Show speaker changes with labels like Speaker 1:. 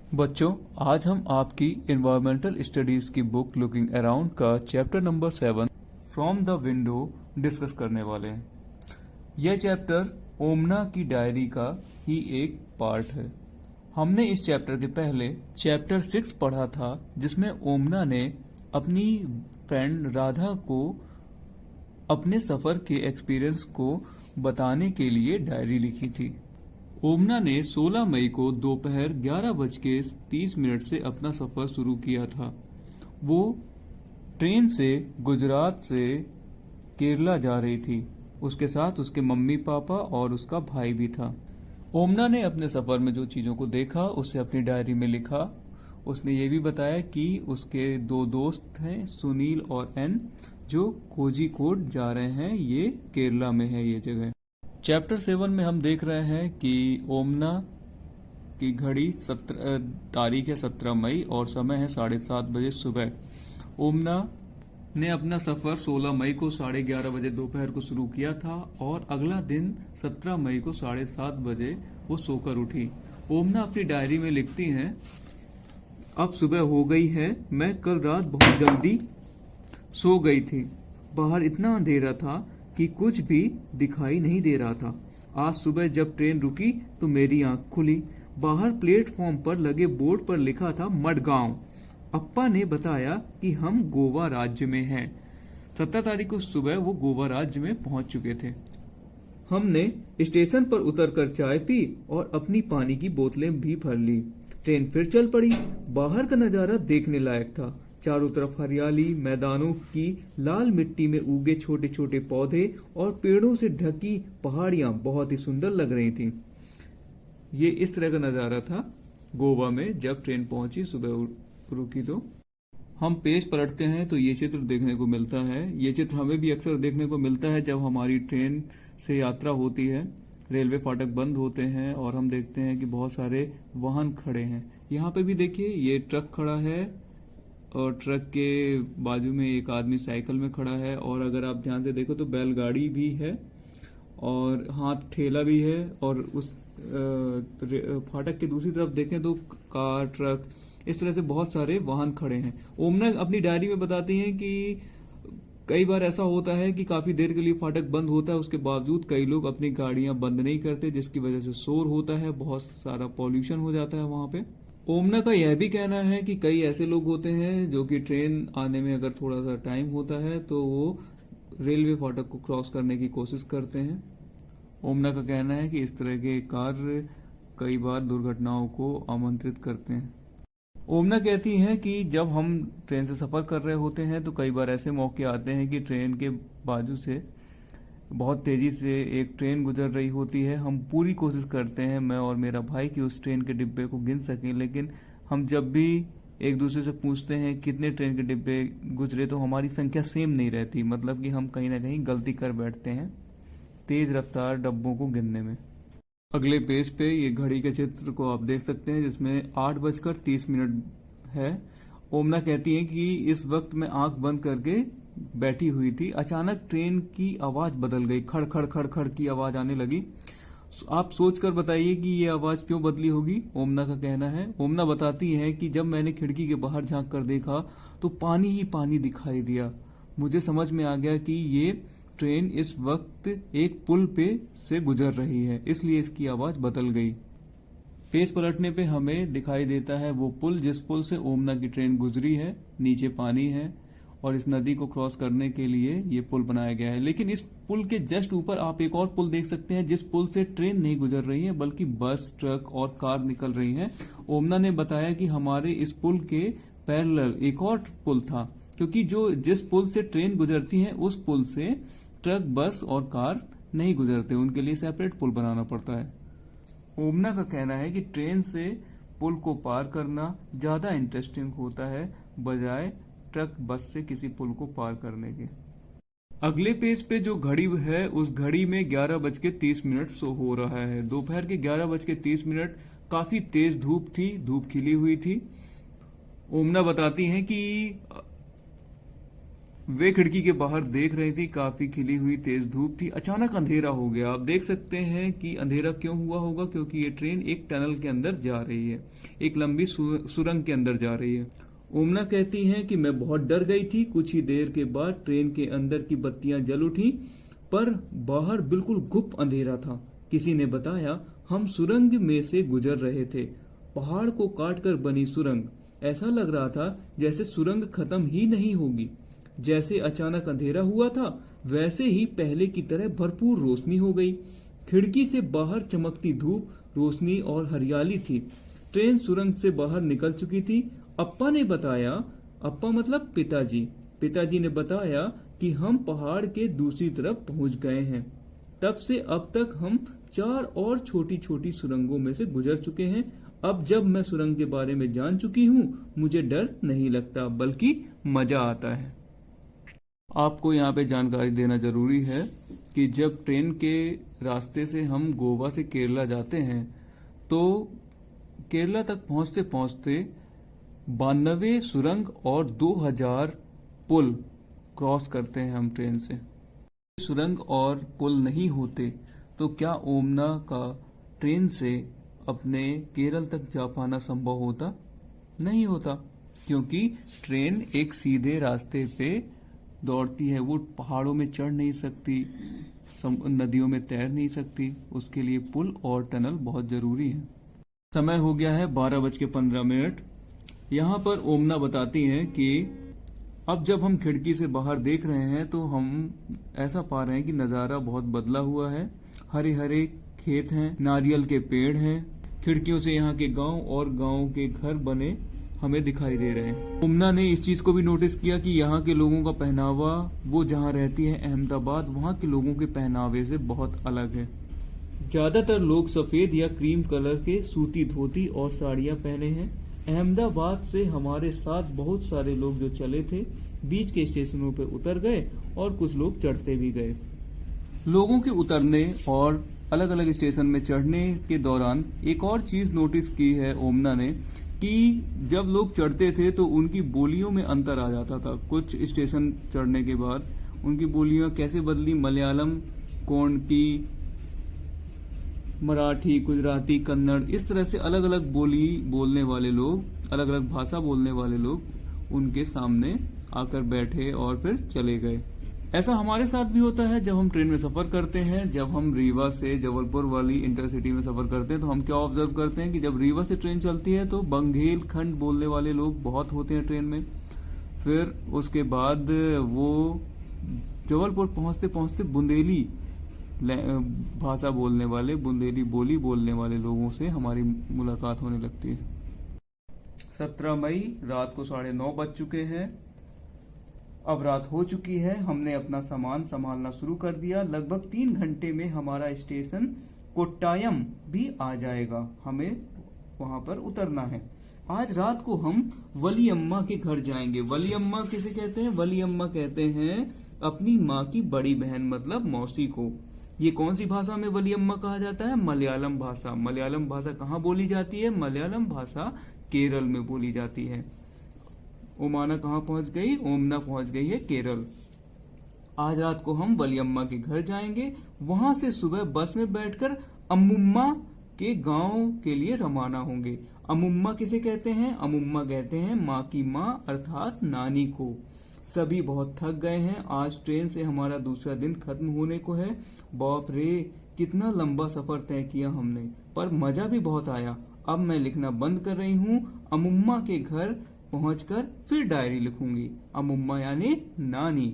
Speaker 1: बच्चों, आज हम आपकी इन्वायरमेंटल स्टडीज की बुक लुकिंग अराउंड का chapter number 7 from the window discuss करने वाले हैं। यह चैप्टर ओमना की डायरी का ही एक पार्ट है। हमने इस चैप्टर के पहले चैप्टर 6 पढ़ा था, जिसमें ओमना ने अपनी फ्रेंड राधा को अपने सफर के एक्सपीरियंस को बताने के लिए डायरी लिखी थी। ओमना ने 16 मई को दोपहर 11:30 से अपना सफर शुरू किया था। वो ट्रेन से गुजरात से केरला जा रही थी। उसके साथ उसके मम्मी पापा और उसका भाई भी था। ओमना ने अपने सफर में जो चीजों को देखा उसे अपनी डायरी में लिखा। उसने ये भी बताया कि उसके दो दोस्त हैं, सुनील और एन, जो कोझिकोड जा रहे हैं। ये केरला में है ये जगह। चैप्टर 7 में हम देख रहे हैं कि ओमना की घड़ी तारीख है 17 मई और समय है 7:30 सुबह। ओमना ने अपना सफर 16 मई को 11:30 दोपहर को शुरू किया था और अगला दिन 17 मई को 7:30 वो सोकर उठी। ओमना अपनी डायरी में लिखती हैं, अब सुबह हो गई है। मैं कल रात बहुत जल्दी सो गई थी। बाहर इतना अंधेरा था कि कुछ भी दिखाई नहीं दे रहा था। आज सुबह जब ट्रेन रुकी तो मेरी आंख खुली। बाहर प्लेटफॉर्म पर लगे बोर्ड पर लिखा था मडगांव। अप्पा ने बताया कि हम गोवा राज्य में हैं। 17 तारीख को सुबह वो गोवा राज्य में पहुंच चुके थे। हमने स्टेशन पर उतरकर चाय पी और अपनी पानी की बोतलें भी भर ली। ट्रेन फिर चल पड़ी। बाहर का नजारा देखने लायक था। चारों तरफ हरियाली, मैदानों की लाल मिट्टी में उगे छोटे छोटे पौधे और पेड़ों से ढकी पहाड़ियां बहुत ही सुंदर लग रही थीं। ये इस तरह का नजारा था गोवा में जब ट्रेन पहुंची, सुबह रुकी। तो हम पेज पलटते हैं तो ये चित्र देखने को मिलता है। ये चित्र हमें भी अक्सर देखने को मिलता है जब हमारी ट्रेन से यात्रा होती है। रेलवे फाटक बंद होते हैं और हम देखते हैं कि बहुत सारे वाहन खड़े हैं। यहाँ पे भी देखिए, ये ट्रक खड़ा है और ट्रक के बाजू में एक आदमी साइकिल में खड़ा है। और अगर आप ध्यान से देखो तो बैलगाड़ी भी है और हाथ ठेला भी है। और उस फाटक के दूसरी तरफ देखें तो कार, ट्रक, इस तरह से बहुत सारे वाहन खड़े हैं। ओमना अपनी डायरी में बताती हैं कि कई बार ऐसा होता है कि काफी देर के लिए फाटक बंद होता है, उसके बावजूद कई लोग अपनी गाड़ियां बंद नहीं करते, जिसकी वजह से शोर होता है, बहुत सारा पॉल्यूशन हो जाता है वहां पे। ओमना का यह भी कहना है कि कई ऐसे लोग होते हैं जो कि ट्रेन आने में अगर थोड़ा सा टाइम होता है तो वो रेलवे फाटक को क्रॉस करने की कोशिश करते हैं। ओमना का कहना है कि इस तरह के कार्य कई बार दुर्घटनाओं को आमंत्रित करते हैं। ओमना कहती हैं कि जब हम ट्रेन से सफर कर रहे होते हैं तो कई बार ऐसे मौके आते हैं कि ट्रेन के बाजू से बहुत तेजी से एक ट्रेन गुजर रही होती है। हम पूरी कोशिश करते हैं, मैं और मेरा भाई, कि उस ट्रेन के डिब्बे को गिन सकें, लेकिन हम जब भी एक दूसरे से पूछते हैं कितने ट्रेन के डिब्बे गुजरे तो हमारी संख्या सेम नहीं रहती। मतलब कि हम कहीं ना कहीं गलती कर बैठते हैं तेज रफ्तार डब्बों को गिनने में। अगले पेज पे ये घड़ी के चित्र को आप देख सकते हैं जिसमें 8:30 है। ओमना कहती हैं कि इस वक्त मैं आंख बंद करके बैठी हुई थी। अचानक ट्रेन की आवाज बदल गई। खड़ खड़ खड़ खड़ की आवाज आने लगी। आप सोचकर बताइए कि ये आवाज क्यों बदली होगी। ओमना का कहना है, ओमना बताती है कि जब मैंने खिड़की के बाहर झांक कर देखा तो पानी ही पानी दिखाई दिया। मुझे समझ में आ गया कि ये ट्रेन इस वक्त एक पुल पे से गुजर रही है, इसलिए इसकी आवाज बदल गई। पेज पलटने पे हमें दिखाई देता है वो पुल जिस पुल से ओमना की ट्रेन गुजरी है। नीचे पानी है और इस नदी को क्रॉस करने के लिए ये पुल बनाया गया है। लेकिन इस पुल के जस्ट ऊपर आप एक और पुल देख सकते हैं जिस पुल से ट्रेन नहीं गुजर रही है बल्कि बस, ट्रक और कार निकल रही हैं। ओमना ने बताया कि हमारे इस पुल के पैरेलल एक और पुल था, क्योंकि जिस पुल से ट्रेन गुजरती है उस पुल से ट्रक, बस और कार नहीं गुजरते, उनके लिए सेपरेट पुल बनाना पड़ता है। ओमना का कहना है कि ट्रेन से पुल को पार करना ज्यादा इंटरेस्टिंग होता है बजाय ट्रक, बस से किसी पुल को पार करने के। अगले पेज पे जो घड़ी है उस घड़ी में 11:30 शो हो रहा है। दोपहर के 11:30। काफी तेज धूप थी, धूप खिली हुई थी। ओमना बताती हैं कि वे खिड़की के बाहर देख रही थी। काफी खिली हुई तेज धूप थी। अचानक अंधेरा हो गया। आप देख सकते हैं कि अंधेरा क्यों हुआ होगा, क्योंकि ये ट्रेन एक टनल के अंदर जा रही है, एक लंबी सुरंग के अंदर जा रही है। ओमना कहती हैं कि मैं बहुत डर गई थी। कुछ ही देर के बाद ट्रेन के अंदर की बत्तियां जल उठी, पर बाहर बिल्कुल गुप्त अंधेरा था। किसी ने बताया हम सुरंग में से गुजर रहे थे। पहाड़ को काटकर बनी सुरंग। ऐसा लग रहा था जैसे सुरंग खत्म ही नहीं होगी। जैसे अचानक अंधेरा हुआ था, वैसे ही पहले की तरह भरपूर रोशनी हो गई। खिड़की से बाहर चमकती धूप, रोशनी और हरियाली थी। ट्रेन सुरंग से बाहर निकल चुकी थी। अप्पा ने बताया, अप्पा मतलब पिताजी, पिताजी ने बताया कि हम पहाड़ के दूसरी तरफ पहुंच गए हैं। तब से अब तक हम 4 और छोटी छोटी सुरंगों में से गुजर चुके हैं। अब जब मैं सुरंग के बारे में जान चुकी हूँ, मुझे डर नहीं लगता, बल्कि मजा आता है। आपको यहाँ पे जानकारी देना जरूरी है कि जब ट्रेन के रास्ते से हम गोवा से केरला जाते हैं, तो केरला तक पहुंचते पहुंचते 92 सुरंग और 2000 पुल क्रॉस करते हैं हम ट्रेन से। सुरंग और पुल नहीं होते तो क्या ओमना का ट्रेन से अपने केरल तक जा पाना संभव होता? नहीं होता, क्योंकि ट्रेन एक सीधे रास्ते पे दौड़ती है। वो पहाड़ों में चढ़ नहीं सकती, नदियों में तैर नहीं सकती। उसके लिए पुल और टनल बहुत जरूरी है। समय हो गया है 12:15। यहाँ पर ओमना बताती हैं कि अब जब हम खिड़की से बाहर देख रहे हैं तो हम ऐसा पा रहे हैं कि नज़ारा बहुत बदला हुआ है। हरे हरे खेत हैं, नारियल के पेड़ हैं। खिड़कियों से यहाँ के गांव और गांव के घर बने हमें दिखाई दे रहे हैं। ओमना ने इस चीज को भी नोटिस किया कि यहाँ के लोगों का पहनावा, वो जहाँ रहती है अहमदाबाद, वहाँ के लोगों के पहनावे से बहुत अलग है। ज्यादातर लोग सफेद या क्रीम कलर के सूती धोती और साड़ियाँ पहने हैं। अहमदाबाद से हमारे साथ बहुत सारे लोग जो चले थे, बीच के स्टेशनों पे उतर गए और कुछ लोग चढ़ते भी गए। लोगों के उतरने और अलग अलग स्टेशन में चढ़ने के दौरान एक और चीज नोटिस की है ओमना ने, कि जब लोग चढ़ते थे तो उनकी बोलियों में अंतर आ जाता था। कुछ स्टेशन चढ़ने के बाद उनकी बोलियां कैसे बदली, मलयालम, कोंकणी, मराठी, गुजराती, कन्नड़, इस तरह से अलग अलग बोली बोलने वाले लोग, अलग अलग भाषा बोलने वाले लोग उनके सामने आकर बैठे और फिर चले गए। ऐसा हमारे साथ भी होता है जब हम ट्रेन में सफर करते हैं। जब हम रीवा से जबलपुर वाली इंटरसिटी में सफर करते हैं तो हम क्या ऑब्जर्व करते हैं कि जब रीवा से ट्रेन चलती है तो बुंदेलखंड बोलने वाले लोग बहुत होते हैं ट्रेन में। फिर उसके बाद वो जबलपुर पहुंचते पहुंचते बुंदेली भाषा बोलने वाले, बुंदेली बोली बोलने वाले लोगों से हमारी मुलाकात होने लगती है। 17 मई रात को 9:30 बज चुके हैं। अब रात हो चुकी है। हमने अपना सामान संभालना शुरू कर दिया। लगभग 3 घंटे में हमारा स्टेशन कोट्टायम भी आ जाएगा। हमें वहां पर उतरना है। आज रात को हम वलियम्मा के घर जाएंगे। वलियम्मा किसे कहते हैं? वलियम्मा कहते हैं अपनी माँ की बड़ी बहन, मतलब मौसी को। ये कौन सी भाषा में वलियम्मा कहा जाता है? मलयालम भाषा। मलयालम भाषा कहाँ बोली जाती है? मलयालम भाषा केरल में बोली जाती है। ओमाना कहाँ पहुंच गई? ओमना पहुंच गई है केरल। आज रात को हम वलियम्मा के घर जाएंगे। वहां से सुबह बस में बैठकर अमुम्मा के गांव के लिए रवाना होंगे। अमुम्मा किसे कहते हैं? अमुम्मा कहते हैं माँ की माँ, अर्थात नानी को। सभी बहुत थक गए हैं। आज ट्रेन से हमारा दूसरा दिन खत्म होने को है। बाप रे, कितना लंबा सफर तय किया हमने, पर मजा भी बहुत आया। अब मैं लिखना बंद कर रही हूँ। अमुम्मा के घर पहुंचकर फिर डायरी लिखूंगी। अमुम्मा यानी नानी।